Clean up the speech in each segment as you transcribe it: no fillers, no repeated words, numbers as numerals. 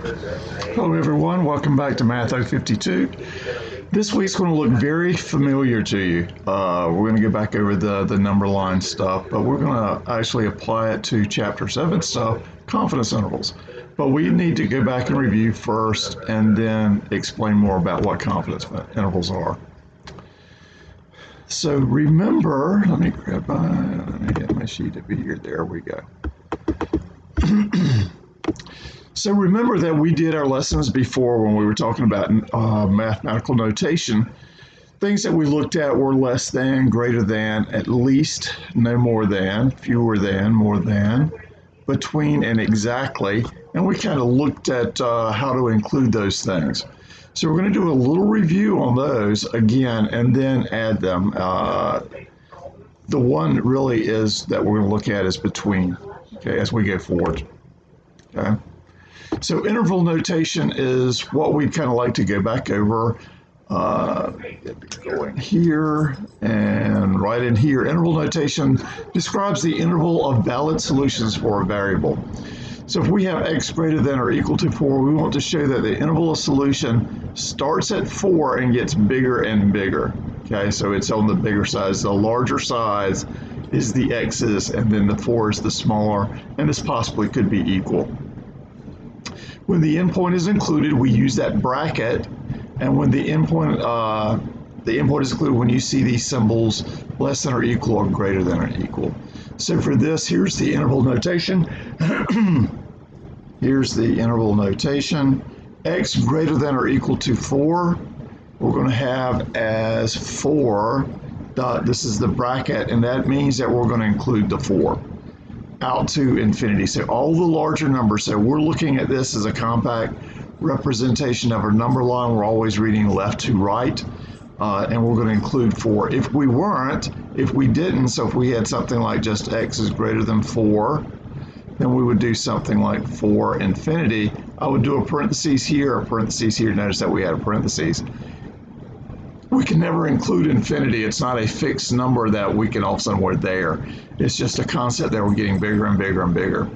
Hello everyone, welcome back to MAT052. This week's going to look very familiar to you. We're going to get back over the number line stuff, but we're going to actually apply it to Chapter 7 stuff, confidence intervals. But we need to go back and review first and then explain more about what confidence intervals are. So remember, let me get my sheet up here, there we go. So remember that we did our lessons before when we were talking about mathematical notation. Things that we looked at were less than, greater than, at least, no more than, fewer than, more than, between, and exactly. And we kind of looked at how to include those things. So we're going to do a little review on those again and then add them. The one really is that we're going to look at is between, okay, as we go forward. Okay. So interval notation is what we'd kind of like to go back over. Go in here and right in here. Interval notation describes the interval of valid solutions for a variable. So if we have x greater than or equal to 4, we want to show that the interval of solution starts at 4 and gets bigger and bigger. Okay, so it's on the bigger size. The larger size is the x's, and then the 4 is the smaller, and this possibly could be equal. When the endpoint is included, we use that bracket, and when the endpoint is included when you see these symbols less than or equal or greater than or equal. So for this, here's the interval notation. Here's the interval notation. X greater than or equal to 4, we're going to have as 4. This is the bracket, and that means that we're going to include the 4. Out to infinity. So all the larger numbers, so we're looking at this as a compact representation of our number line. We're always reading left to right, and we're going to include 4. If we didn't, so if we had something like just x is greater than 4, then we would do something like 4 infinity. I would do a parentheses here, a parentheses here. Notice that we had a parentheses. We can never include infinity. It's not a fixed number that we can all of a sudden we're there. It's just a concept that we're getting bigger and bigger and bigger.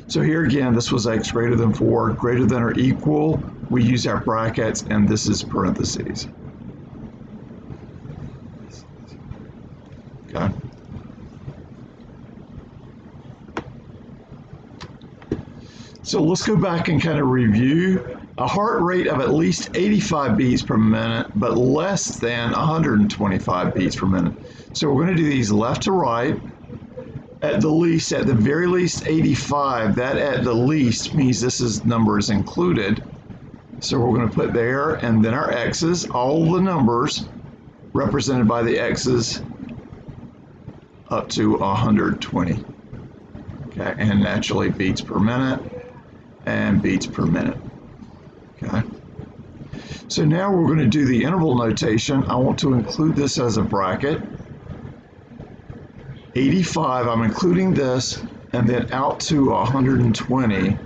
So here again, this was x greater than 4, greater than or equal. We use our brackets, and this is parentheses. Okay. So let's go back and kind of review. A heart rate of at least 85 beats per minute, but less than 125 beats per minute. So we're going to do these left to right. At the very least 85. That at the least means this number is included. So we're going to put there, and then our x's, all the numbers represented by the x's up to 120. Okay, and naturally beats per minute and beats per minute. Okay. So now we're going to do the interval notation. I want to include this as a bracket. 85, I'm including this, and then out to 120.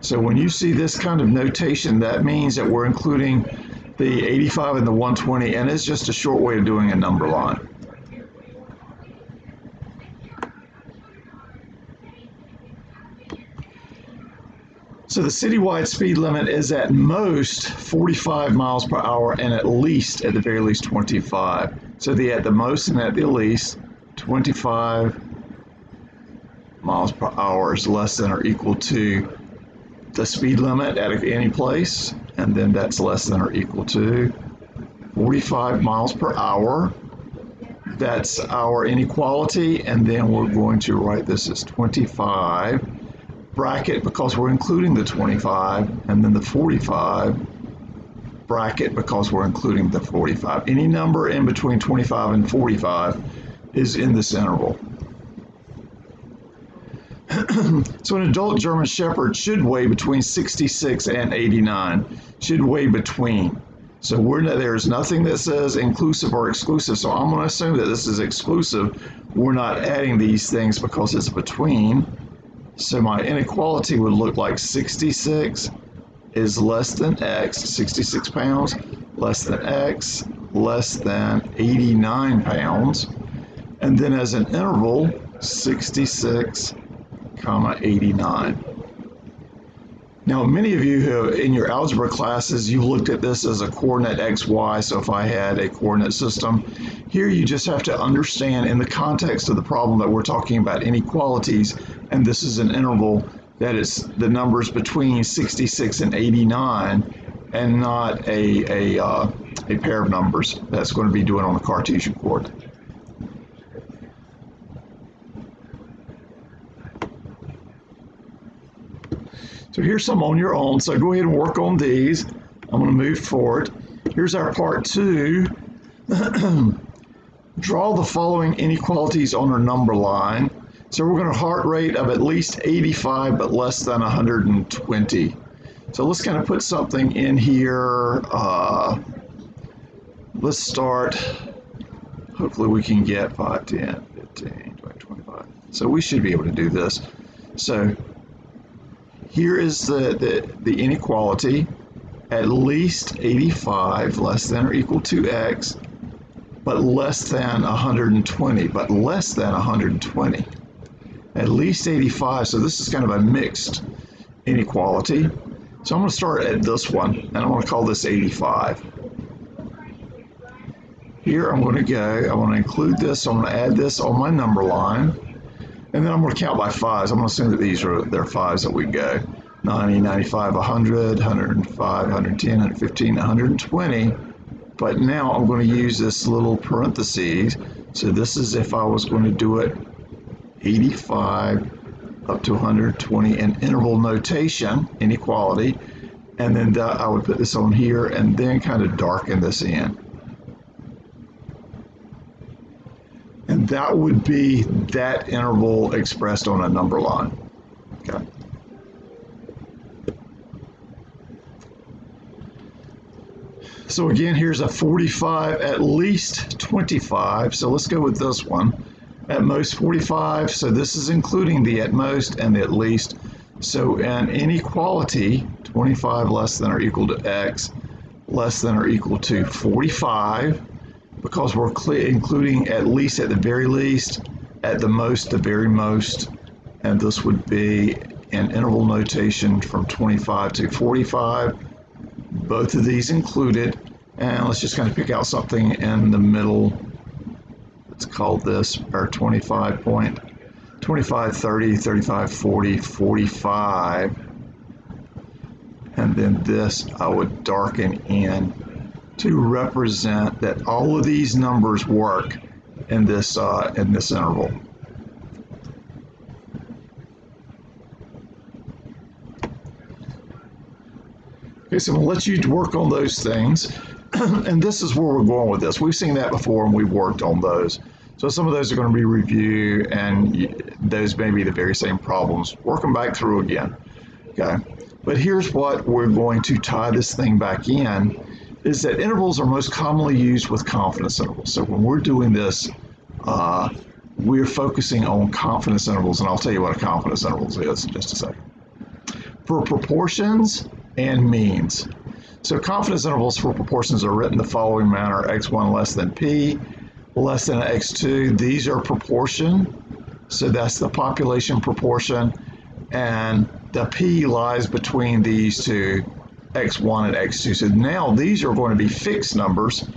So when you see this kind of notation, that means that we're including the 85 and the 120, and it's just a short way of doing a number line. So the citywide speed limit is at most 45 miles per hour and at the very least 25. So the at the most and at the least 25 miles per hour is less than or equal to the speed limit at any place, and then that's less than or equal to 45 miles per hour. That's our inequality, and then we're going to write this as 25. Bracket because we're including the 25, and then the 45 bracket because we're including the 45. Any number in between 25 and 45 is in this interval. So an adult German Shepherd should weigh between 66 and 89, should weigh between. So there's nothing that says inclusive or exclusive, so I'm going to assume that this is exclusive. We're not adding these things because it's between. So my inequality would look like 66 is less than x, 66 pounds, less than x, less than 89 pounds. And then as an interval, 66, 89. Now, many of you who in your algebra classes, you looked at this as a coordinate xy, so if I had a coordinate system, here you just have to understand in the context of the problem that we're talking about inequalities, and this is an interval that is the numbers between 66 and 89, and not a pair of numbers that's going to be doing on the Cartesian coordinate. So here's some on your own, so go ahead and work on these. I'm going to move forward. Here's our part 2. Draw the following inequalities on our number line. So we're going to heart rate of at least 85 but less than 120. So let's kind of put something in here. Let's start, hopefully we can get 5, 10, 15, 20, 25. So we should be able to do this. So here is the inequality, at least 85 less than or equal to x, but less than 120, but less than 120. At least 85, so this is kind of a mixed inequality. So I'm going to start at this one, and I'm going to call this 85. Here I'm going to go, I want to include this, so I'm going to add this on my number line. And then I'm going to count by 5s. I'm going to assume that these are their 5s that we go. 90, 95, 100, 105, 110, 115, 120. But now I'm going to use this little parentheses. So this is if I was going to do it 85 up to 120 in interval notation, inequality. And then I would put this on here and then kind of darken this in. And that would be that interval expressed on a number line. Okay. So again, here's a 45, at least 25. So let's go with this one. At most 45. So this is including the at most and the at least. So an inequality, 25 less than or equal to x, less than or equal to 45. Because we're including at least at the very least, at the most the very most, and this would be an interval notation from 25 to 45. Both of these included, and let's just kind of pick out something in the middle. Let's call this our 25 point, 25, 30, 35, 40, 45. And then this I would darken in to represent that all of these numbers work in this interval. Okay, so I'm going to let you work on those things, and this is where we're going with this. We've seen that before, and we've worked on those. So some of those are going to be review, and those may be the very same problems. Work them back through again. Okay, but here's what we're going to tie this thing back in. Is that intervals are most commonly used with confidence intervals. So when we're doing this, we're focusing on confidence intervals, and I'll tell you what a confidence interval is in just a second. For proportions and means. So confidence intervals for proportions are written the following manner: x1 less than p, less than x2. These are proportion, so that's the population proportion, and the p lies between these two, x1 and x2. So now these are going to be fixed numbers,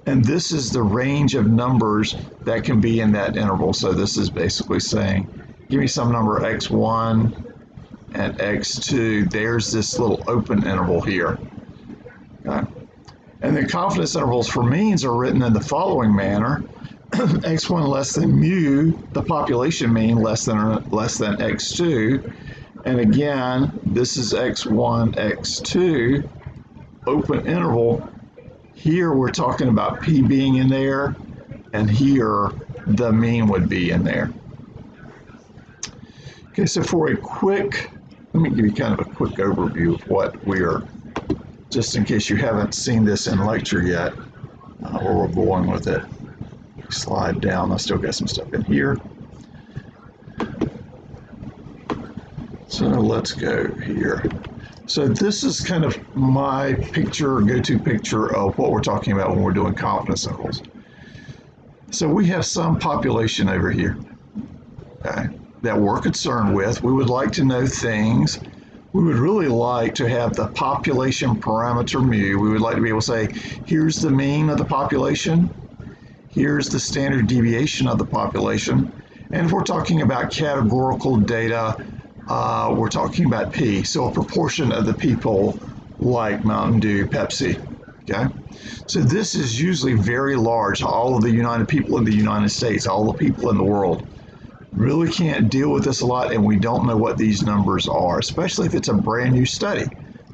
and this is the range of numbers that can be in that interval. So this is basically saying, give me some number x1 and x2. There's this little open interval here. Okay. And then confidence intervals for means are written in the following manner: x1 less than mu, the population mean, less than x2. And again, this is x1, x2, open interval. Here we're talking about p being in there, and here the mean would be in there. Okay, so for a quick, let me give you kind of a quick overview of what we are, just in case you haven't seen this in lecture yet, where we're going with it. Slide down, I still got some stuff in here. So let's go here. So this is kind of my picture, go-to picture of what we're talking about when we're doing confidence intervals. So we have some population over here, okay, that we're concerned with. We would like to know things we would really like to have the population parameter mu. We would like to be able to say, here's the mean of the population, here's the standard deviation of the population, and if we're talking about categorical data, we're talking about P, so a proportion of the people like Mountain Dew, Pepsi, okay? So this is usually very large, all of the United people in the United States, all the people in the world. Really can't deal with this a lot, and we don't know what these numbers are, especially if it's a brand new study,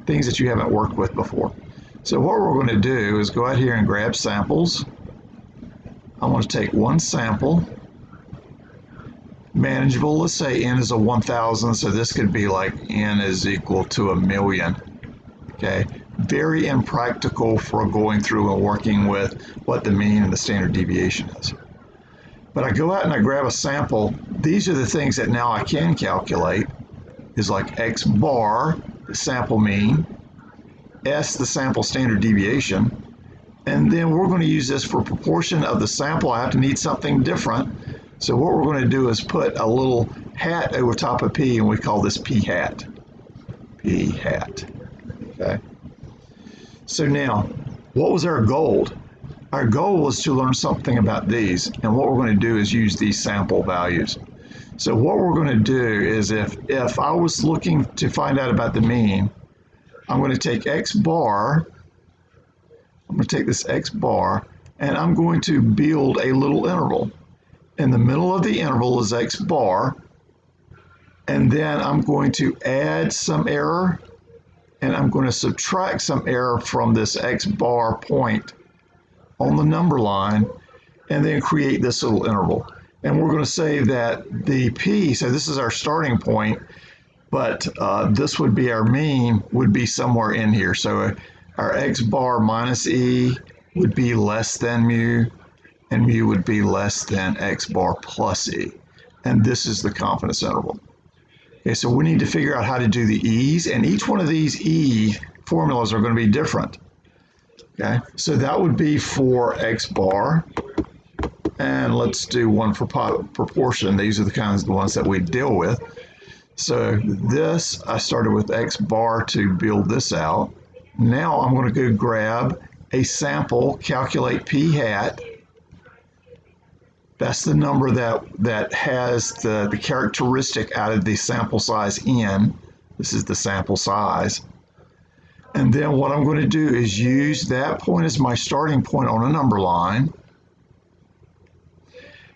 things that you haven't worked with before. So what we're going to do is go out here and grab samples. I want to take one sample, manageable, let's say n is a 1,000, so this could be like n is equal to 1,000,000, okay? Very impractical for going through and working with what the mean and the standard deviation is. But I go out and I grab a sample. These are the things that now I can calculate, is like x bar, the sample mean, s, the sample standard deviation, and then we're going to use this for proportion of the sample. I have to need something different. So what we're going to do is put a little hat over top of p, and we call this p hat. P hat, okay? So now, what was our goal? Our goal was to learn something about these, and what we're going to do is use these sample values. So what we're going to do is if I was looking to find out about the mean, I'm going to take x bar, I'm going to take this x bar, and I'm going to build a little interval. In the middle of the interval is x bar, and then I'm going to add some error, and I'm going to subtract some error from this x bar point on the number line, and then create this little interval. And we're going to say that the p, so this is our starting point, but this would be our mean, would be somewhere in here. So our x bar minus e would be less than mu, and mu would be less than x bar plus e. And this is the confidence interval. Okay, so we need to figure out how to do the e's, and each one of these e formulas are going to be different. Okay, so that would be for x bar, and let's do one for proportion. These are the ones that we deal with. So this, I started with x bar to build this out. Now I'm going to go grab a sample, calculate p hat. That's the number that has the characteristic out of the sample size n. This is the sample size. And then what I'm going to do is use that point as my starting point on a number line.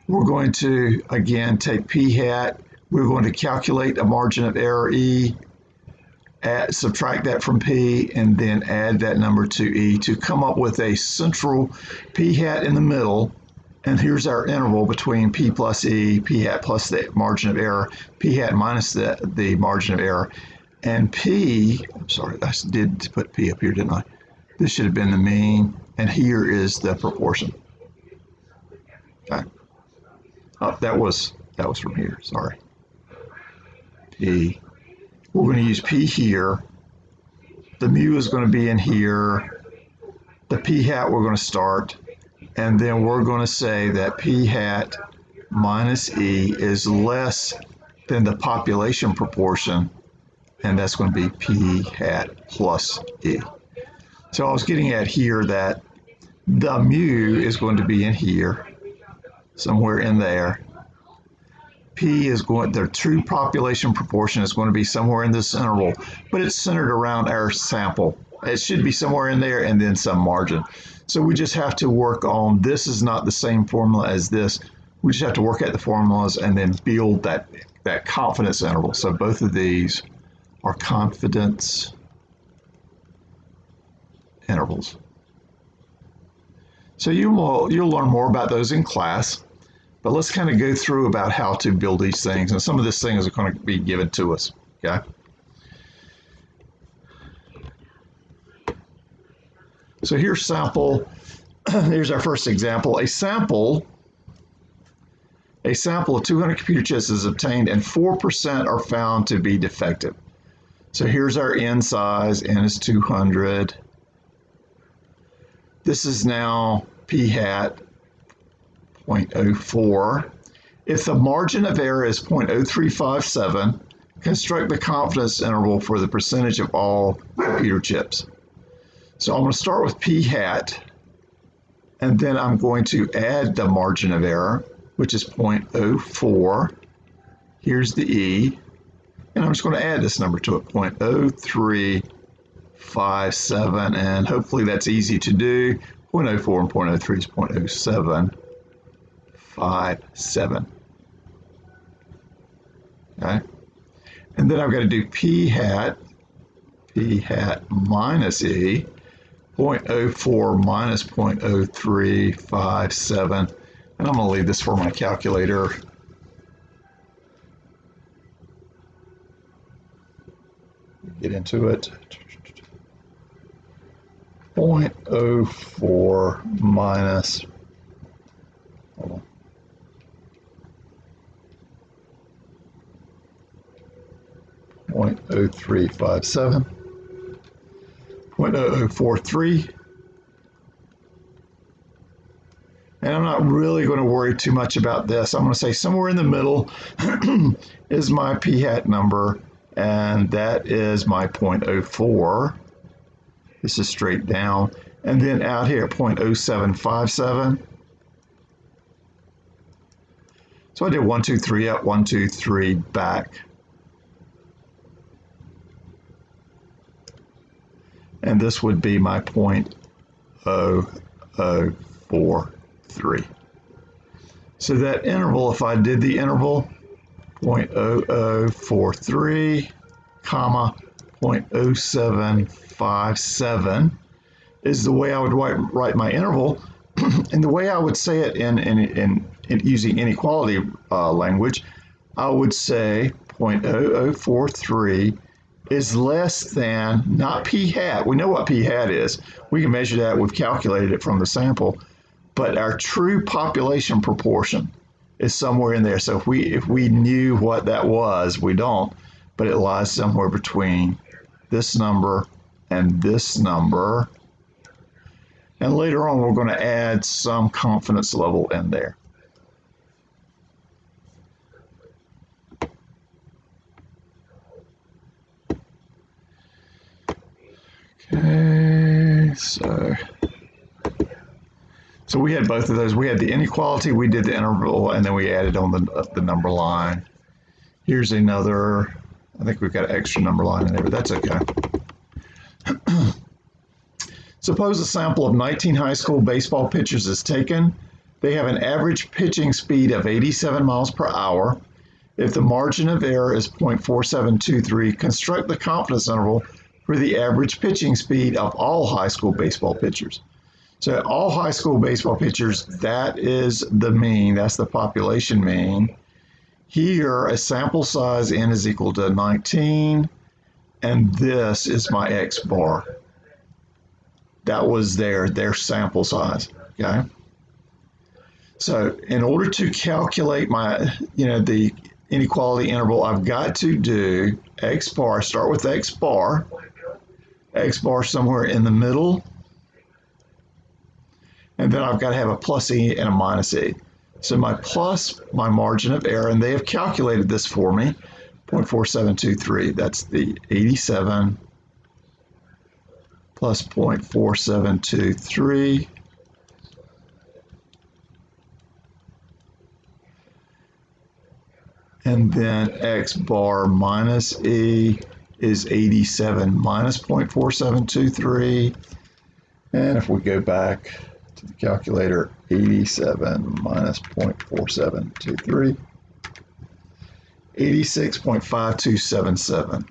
We're going to, again, take p hat. We're going to calculate a margin of error e, subtract that from p, and then add that number to e to come up with a central p hat in the middle. And here's our interval between p plus e, p hat plus the margin of error, p hat minus the margin of error. And p, I'm sorry, I did put p up here, didn't I? This should have been the mean, and here is the proportion. Okay. Oh, that was from here, sorry. P. We're going to use p here. The mu is going to be in here. The p hat we're going to start, and then we're going to say that p hat minus e is less than the population proportion, and that's going to be p hat plus e. So I was getting at here that the mu is going to be in here, somewhere in there. P is going, the true population proportion is going to be somewhere in this interval, but it's centered around our sample. It should be somewhere in there and then some margin. So we just have to work on, this is not the same formula as this. We just have to work at the formulas and then build that confidence interval. So both of these are confidence intervals. So you'll learn more about those in class, but let's kind of go through about how to build these things, and some of these things are going to be given to us, okay? So here's sample, here's our first example. A sample of 200 computer chips is obtained and 4% are found to be defective. So here's our n size, n is 200. This is now p hat 0.04. If the margin of error is 0.0357 Construct the confidence interval for the percentage of all computer chips. So I'm going to start with p hat, and then I'm going to add the margin of error, which is 0.04. Here's the E, and I'm just going to add this number to it, 0.0357, and hopefully that's easy to do. 0.04 and 0.03 is 0.0757. Okay, and then I've got to do p hat minus E, 0.04 minus 0.0357, and I'm going to leave this for my calculator. Get into it. 0.04 minus, hold on, 0.0357, 0.0043, and I'm not really going to worry too much about this. I'm going to say somewhere in the middle is my p hat number, and that is my 0.04. This is straight down, and then out here 0.0757. So I did 1, 2, 3 up, 1, 2, 3 back. And this would be my 0.0043. So that interval, if I did the interval, 0.0043, comma, 0.0757 is the way I would write my interval. And the way I would say it in using inequality language, I would say 0.0043 is less than, not p hat. We know what p hat is. We can measure that. We've calculated it from the sample. But our true population proportion is somewhere in there. So if we knew what that was, we don't. But it lies somewhere between this number and this number. And later on, we're going to add some confidence level in there. Okay, so we had both of those. We had the inequality, we did the interval, and then we added on the number line. Here's another, I think we've got an extra number line in there, but that's okay. Suppose a sample of 19 high school baseball pitchers is taken. They have an average pitching speed of 87 miles per hour. If the margin of error is 0.4723, construct the confidence interval for the average pitching speed of all high school baseball pitchers. So all high school baseball pitchers, that is the mean, that's the population mean. Here, a sample size n is equal to 19, and this is my x bar. That was their sample size, okay? So in order to calculate my, the inequality interval, I've got to do x bar, start with x bar somewhere in the middle, and then I've got to have a plus e and a minus e. So my plus, my margin of error, and they have calculated this for me, 0.4723, that's the 87 plus 0.4723. And then x bar minus e is 87 minus 0.4723. And if we go back to the calculator, 87 minus 0.4723, 86.5277.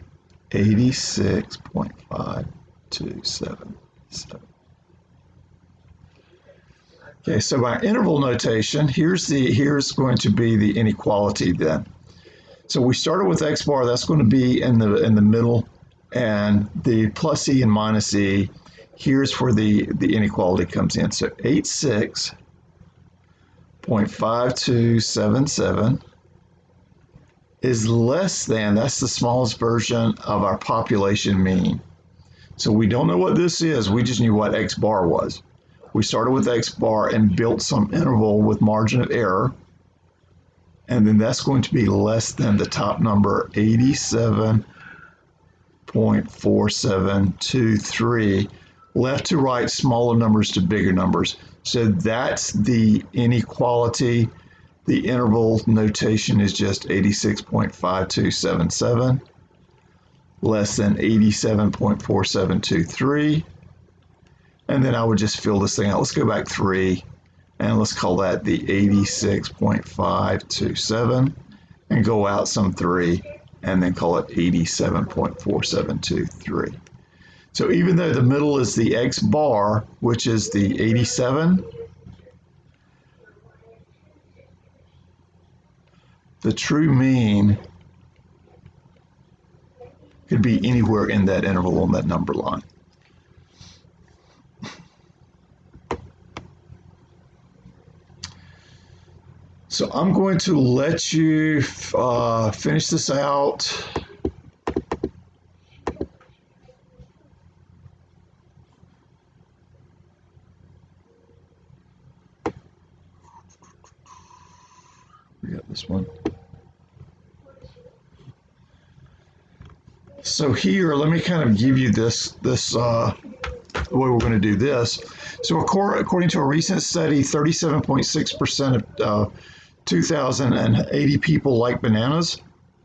86.5277. Okay, so my interval notation, here's going to be the inequality then. So we started with x bar, that's going to be in the middle, and the plus e and minus e, here's where the inequality comes in. So 86.5277 is less than, that's the smallest version of our population mean. So we don't know what this is, we just knew what x bar was. We started with x bar and built some interval with margin of error. and then that's going to be less than the top number, 87.4723. Left to right, smaller numbers to bigger numbers. So that's the inequality. The interval notation is just 86.5277, less than 87.4723. And then I would just fill this thing out. Let's go back 3, and let's call that the 86.527, and go out some 3, and then call it 87.4723. So even though the middle is the X bar, which is the 87, the true mean could be anywhere in that interval on that number line. So I'm going to let you finish this out. We got this one. So here, let me kind of give you this the way we're going to do this. So according to a recent study, 37.6% of 2,080 people like bananas.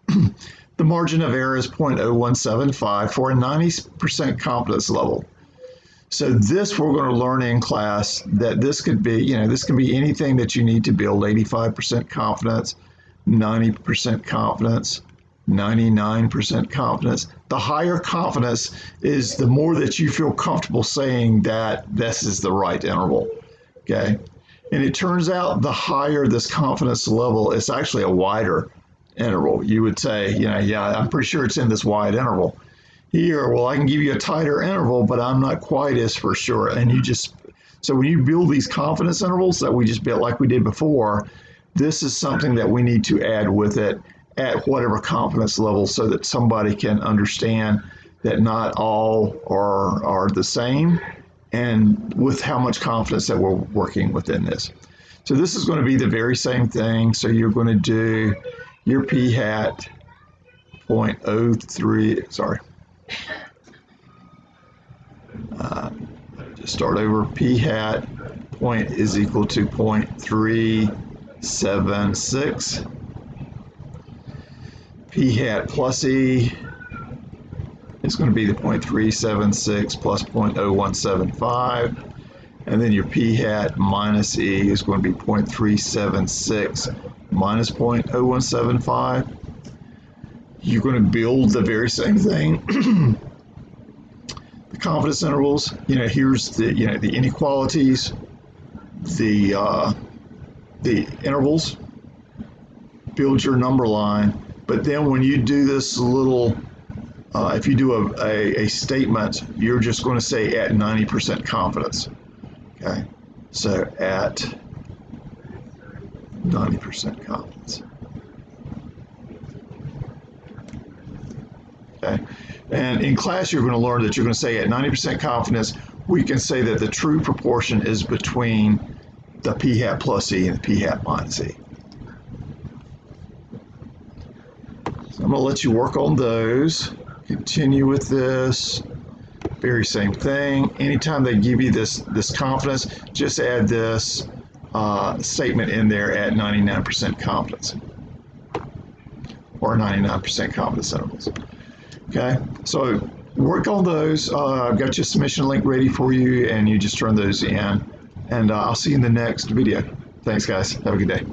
The margin of error is 0.0175 for a 90% confidence level. So this we're going to learn in class that this could be, this can be anything that you need to build 85% confidence, 90% confidence, 99% confidence. The higher confidence is the more that you feel comfortable saying that this is the right interval, okay? And it turns out the higher this confidence level, it's actually a wider interval. You would say, yeah, I'm pretty sure it's in this wide interval. Here, well, I can give you a tighter interval, but I'm not quite as for sure. And so when you build these confidence intervals that we just built like we did before, this is something that we need to add with it at whatever confidence level so that somebody can understand that not all are the same and with how much confidence that we're working within this. So this is going to be the very same thing. So you're going to do your p hat 0.03, sorry. Just start over. P hat point is equal to 0.376. P hat plus E is going to be the 0.376 plus 0.0175. And then your P hat minus E is going to be 0.376 minus 0.0175. You're going to build the very same thing. The confidence intervals, here's the inequalities, the intervals, build your number line. But then when you do this little, if you do a statement, you're just going to say at 90% confidence. Okay, so at 90% confidence. Okay, and in class you're going to learn that you're going to say at 90% confidence, we can say that the true proportion is between the p hat plus E and the p hat minus E. So I'm going to let you work on those. Continue with this. Very same thing. Anytime they give you this confidence, just add this statement in there at 99% confidence or 99% confidence intervals. Okay, so work on those. I've got your submission link ready for you, and you just turn those in. And I'll see you in the next video. Thanks, guys. Have a good day.